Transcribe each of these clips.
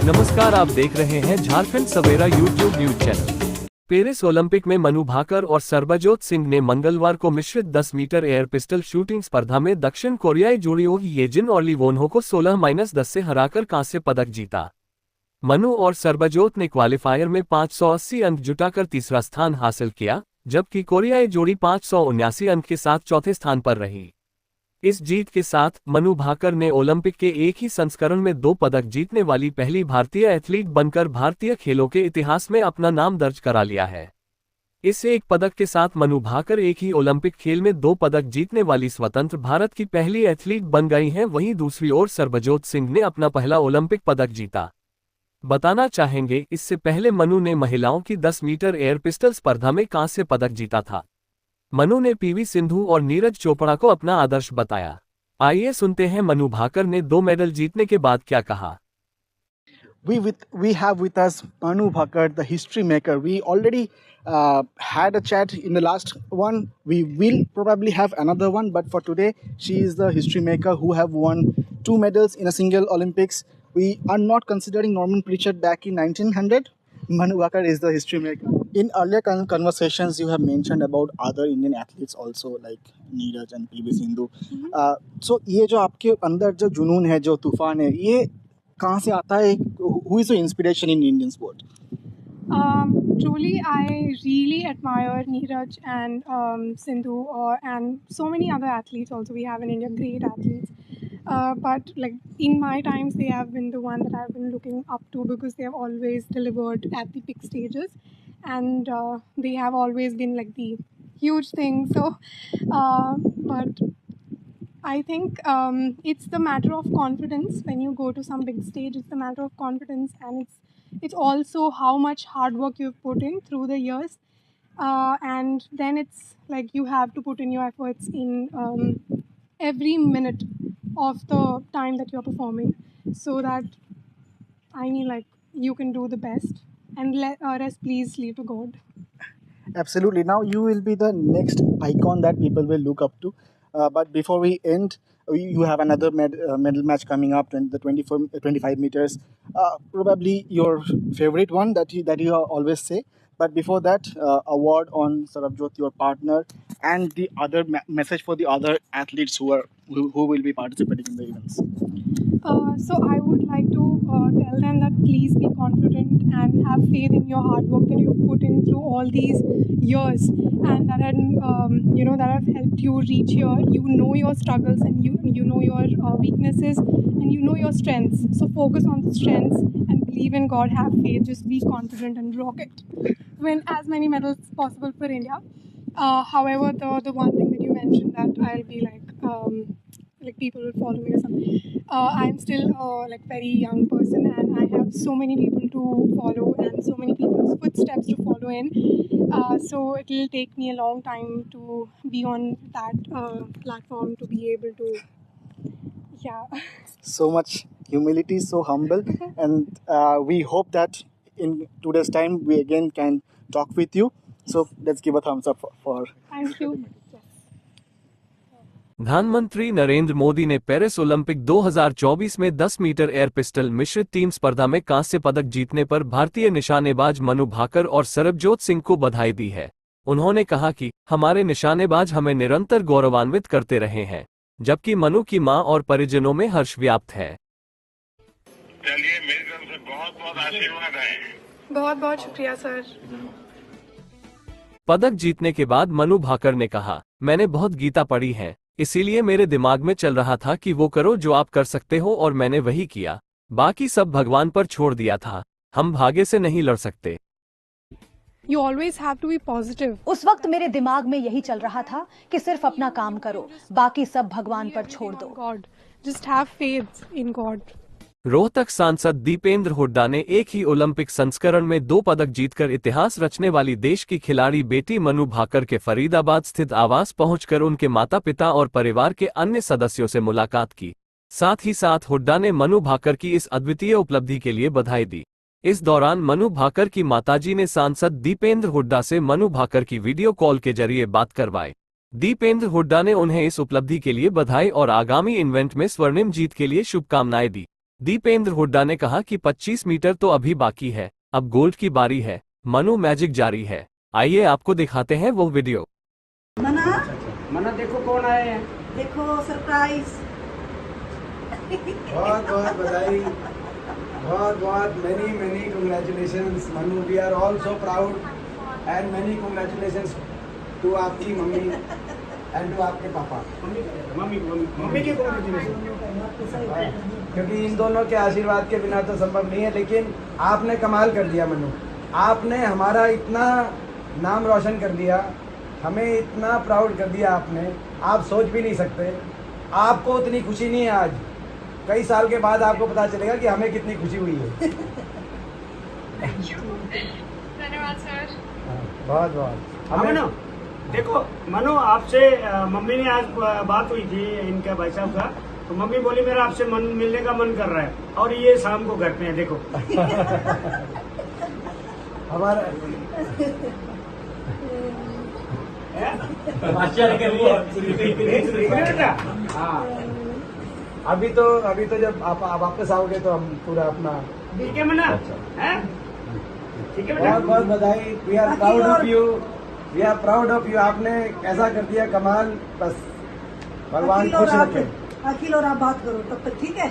नमस्कार, आप देख रहे हैं Jharkhand Savera YouTube news channel. Paris Olympic में मनु भाकर और सरबजोत सिंह ने मंगलवार को मिश्रित 10 मीटर एयर पिस्टल शूटिंग स्पर्धा में दक्षिण कोरियाई जोड़ी येजिन और ली वोन्हो को 16-10 से हराकर कांस्य पदक जीता। मनु और सरबजोत ने क्वालिफायर में 580 अंक जुटाकर तीसरा स्थान हासिल किया, जबकि कोरियाई जोड़ी 579 अंक के साथ चौथे स्थान पर रही। इस जीत के साथ मनु भाकर ने ओलंपिक के एक ही संस्करण में 2 पदक जीतने वाली पहली भारतीय एथलीट बनकर भारतीय खेलों के इतिहास में अपना नाम दर्ज करा लिया है। इस एक पदक के साथ मनु भाकर एक ही ओलंपिक खेल में 2 पदक जीतने वाली स्वतंत्र भारत की पहली एथलीट बन गई हैं। वहीं दूसरी ओर सरबजोत सिंह ने अपना पहला ओलंपिक पदक जीता। बताना चाहेंगे, इससे पहले मनु ने महिलाओं की 10 मीटर एयर पिस्टल स्पर्धा में कांस्य पदक जीता था। मनु ने पीवी सिंधु और नीरज चोपड़ा को अपना आदर्श बताया। आइए सुनते हैं मनु भाकर ने 2 मेडल जीतने के बाद क्या कहा। We have with us Manu Bhaker, the history maker. We already had a chat in the last one. We will probably have another one, but for today, she is the history maker who have won 2 medals in a single Olympics. We are not considering Norman Pritchard back in 1900. Manu Bhaker is the history maker. In earlier conversations, you have mentioned about other Indian athletes also, like Neeraj and PV Sindhu. So ये जो आपके अंदर जो जुनून है, जो तूफान है, ये कहाँ से आता है? Who is your inspiration in Indian sport? Truly, I really admire Neeraj and Sindhu and so many other athletes also. We have in India great athletes. But like in my times, they have been the one that I've been looking up to because they have always delivered at the big stages, and they have always been like the huge thing. So, but I think it's the matter of confidence. When you go to some big stage, it's the matter of confidence, and it's also how much hard work you've put in through the years, and then it's like you have to put in your efforts in every minute of the time that you're performing, so that like you can do the best, and rest please leave to God. Absolutely. Now you will be the next icon that people will look up to. But before we end, you have another medal match coming up, the 25 meters. Probably your favorite one that you always say. But before that, award on Sarabjot, your partner, and the other message for the other athletes who will be participating in the events. So I would like to tell them that please be confident and have faith in your hard work that you've put in through all these years, and that that have helped you reach here. You know your struggles, and you know your weaknesses, and you know your strengths. So focus on the strengths and believe in God. Have faith. Just be confident and rock it. Win as many medals possible for India. However, the one thing that you mentioned, that I'll be like people will follow me or something. I'm still like very young person, and I have so many people to follow and so many people's footsteps to follow in. So it will take me a long time to be on that platform to be able to, yeah. So much humility, so humble, and we hope that in today's time we again can talk with you. So let's give a thumbs up for Thank you. प्रधानमंत्री नरेंद्र मोदी ने Paris Olympic 2024 में 10 metre air pistol मिश्रित team स्पर्धा में कांस्य पदक जीतने पर भारतीय निशानेबाज मनु भाकर और सरबजोत सिंह को बधाई दी है। उन्होंने कहा कि हमारे निशानेबाज हमें निरंतर गौरवान्वित करते रहे हैं, जबकि मनु की मां और परिजनों में हर्ष व्याप्त है। चलिए, मेरी तरफ से बहुत बहुत आशीर्वाद है। बहुत बहुत शुक्रिया सर। पदक जीतने के बाद मनु भाकर ने कहा, मैंने बहुत गीता पढ़ी है, इसीलिए मेरे दिमाग में चल रहा था कि वो करो जो आप कर सकते हो, और मैंने वही किया। बाकी सब भगवान पर छोड़ दिया था। हम भाग्य से नहीं लड़ सकते। You always have to be positive. उस वक्त मेरे दिमाग में यही चल रहा था कि सिर्फ अपना काम करो, बाकी सब भगवान पर छोड़ दो। God, just have faith in God. Rohtak सांसद दीपेंद्र हुड्डा ने एक ही ओलंपिक संस्करण में 2 पदक जीतकर इतिहास रचने वाली देश की खिलाड़ी बेटी मनु भाकर के फरीदाबाद स्थित आवास पहुंचकर उनके माता पिता और परिवार के अन्य सदस्यों से मुलाकात की। साथ ही साथ हुड्डा ने मनु भाकर की इस अद्वितीय उपलब्धि के लिए बधाई दी। इस दौरान मनु भाकर की माताजी ने सांसद दीपेंद्र हुड्डा से मनु भाकर की वीडियो कॉल के जरिए बात करवाई। दीपेंद्र हुड्डा ने उन्हें इस उपलब्धि के लिए बधाई और आगामी इवेंट में स्वर्णिम जीत के लिए शुभकामनाएं दी। दीपेंद्र हुड्डा ने कहा कि 25 मीटर तो अभी बाकी है, अब गोल्ड की बारी है। मनु मैजिक जारी है। आइए आपको दिखाते हैं वो वीडियो। मना देखो कौन आए हैं। देखो सरप्राइज। बहुत बहुत बधाई, बहुत बहुत many congratulations Manu, we are all so proud and many congratulations to आपकी मम्मी एंड टू आपके पापा। मम्मी की congratulations, क्योंकि इन दोनों के आशीर्वाद के बिना तो संभव नहीं है। लेकिन आपने कमाल कर दिया मनु, आपने हमारा इतना नाम रोशन कर दिया, हमें इतना प्राउड कर दिया आपने, आप सोच भी नहीं सकते। आपको उतनी खुशी नहीं है आज, कई साल के बाद आपको पता चलेगा कि हमें कितनी खुशी हुई है। धन्यवाद सर। बहुत बहुत मनु देखो, मनु आपसे मम्मी ने आज बात हुई थी इनके भाई साहब का, तो मम्मी बोली मेरा आपसे मिलने का मन कर रहा है, और ये शाम को घर पे है। देखो हमारा हाँ, अभी तो जब आप वापस आओगे तो हम पूरा अपना। ठीक है मना, ठीक है बेटा। बहुत बहुत बधाई, we are proud of you, we are proud of you. आपने ऐसा कर दिया कमाल, बस भगवान खुश रखे। अखिल और आप बात करो तब तक, ठीक है?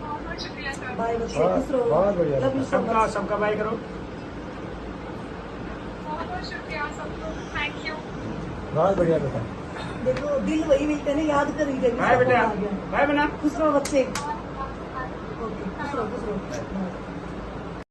बहुत बहुत शुक्रिया सर। बाय बच्चे, बहुत खुश रहो। बहुत बढ़िया। Love you so much. सबका बाय करो। बहुत बहुत शुक्रिया सबको, थैंक यू। बहुत बढ़िया बेटा। देखो दिल वही मिलते ना, याद कर ही देंगे। बाय बेटा, बाय बना। खुश रहो बच्चे। ओके, खुश रहो।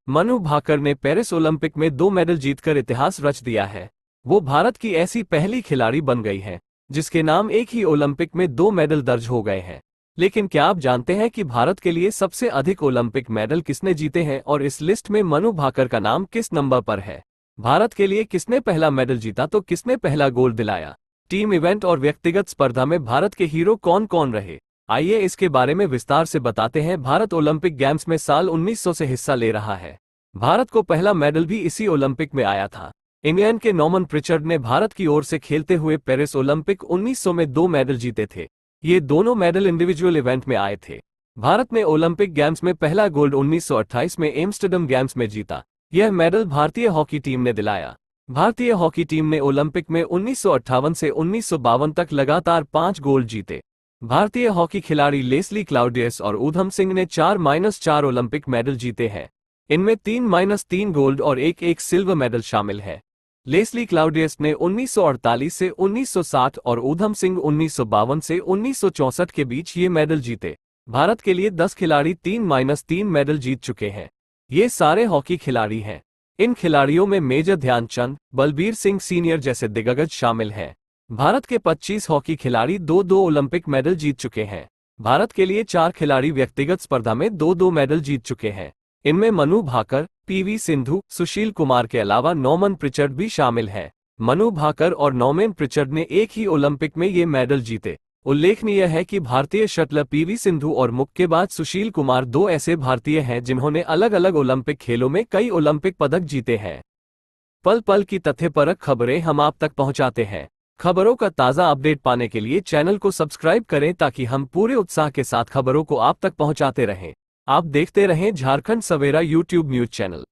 मनु भाकर ने पेरिस ओलंपिक में 2 मेडल जीतकर इतिहास रच दिया है। वो भारत की ऐसी पहली खिलाड़ी बन गई है जिसके नाम एक ही ओलंपिक में 2 मेडल दर्ज हो गए हैं। लेकिन क्या आप जानते हैं कि भारत के लिए सबसे अधिक ओलंपिक मेडल किसने जीते हैं और इस लिस्ट में मनु भाकर का नाम किस नंबर पर है? भारत के लिए किसने पहला मेडल जीता तो किसने पहला गोल्ड दिलाया? टीम इवेंट और व्यक्तिगत स्पर्धा में भारत के हीरो कौन कौन रहे? आइए इसके बारे में विस्तार से बताते हैं। भारत ओलंपिक गेम्स में साल 1900 से हिस्सा ले रहा है। भारत को पहला मेडल भी इसी ओलंपिक में आया था। इंग्लैंड के नॉमन प्रिचर्ड ने भारत की ओर से खेलते हुए पेरिस ओलंपिक 1900 में 2 मेडल जीते थे। ये दोनों मेडल इंडिविजुअल इवेंट में आए थे। भारत ने ओलंपिक गेम्स में पहला गोल्ड 1928 में एम्स्टर्डम गेम्स में जीता। यह मेडल भारतीय हॉकी टीम ने दिलाया। भारतीय हॉकी टीम ने ओलंपिक में 1958 से 1952 तक लगातार 5 गोल्ड जीते। भारतीय हॉकी खिलाड़ी लेस्ली क्लाउडियस और ऊधम सिंह ने 4-4 ओलंपिक मेडल जीते हैं। इनमें 3-3 गोल्ड और एक सिल्वर मेडल शामिल है। लेस्ली क्लाउडियस ने 1948 से 1960 और ऊधम सिंह 1952 से 1964 के बीच ये मेडल जीते। भारत के लिए 10 खिलाड़ी 3-3 मेडल जीत चुके हैं। ये सारे हॉकी खिलाड़ी हैं। इन खिलाड़ियों में मेजर ध्यानचंद, बलबीर सिंह सीनियर जैसे दिग्गज शामिल हैं। भारत के 25 हॉकी खिलाड़ी 2-2 ओलंपिक मेडल जीत चुके हैं। भारत के लिए 4 खिलाड़ी व्यक्तिगत स्पर्धा में 2-2 मेडल जीत चुके हैं। इनमें मनु भाकर, पीवी सिंधु, सुशील कुमार के अलावा नॉमन प्रिचर्ड भी शामिल हैं। मनु भाकर और नॉमन प्रिचर्ड ने एक ही ओलंपिक में ये मेडल जीते। उल्लेखनीय है कि भारतीय शटलर पीवी सिंधु और मुक्केबाज सुशील कुमार 2 ऐसे भारतीय हैं जिन्होंने अलग अलग ओलंपिक खेलों में कई ओलंपिक पदक जीते हैं। पल पल की तथ्यपरक खबरें हम आप तक पहुंचाते हैं। खबरों का ताज़ा अपडेट पाने के लिए चैनल को सब्सक्राइब करें ताकि हम पूरे उत्साह के साथ खबरों को आप तक पहुंचाते रहें। आप देखते रहें Jharkhand Savera YouTube news channel.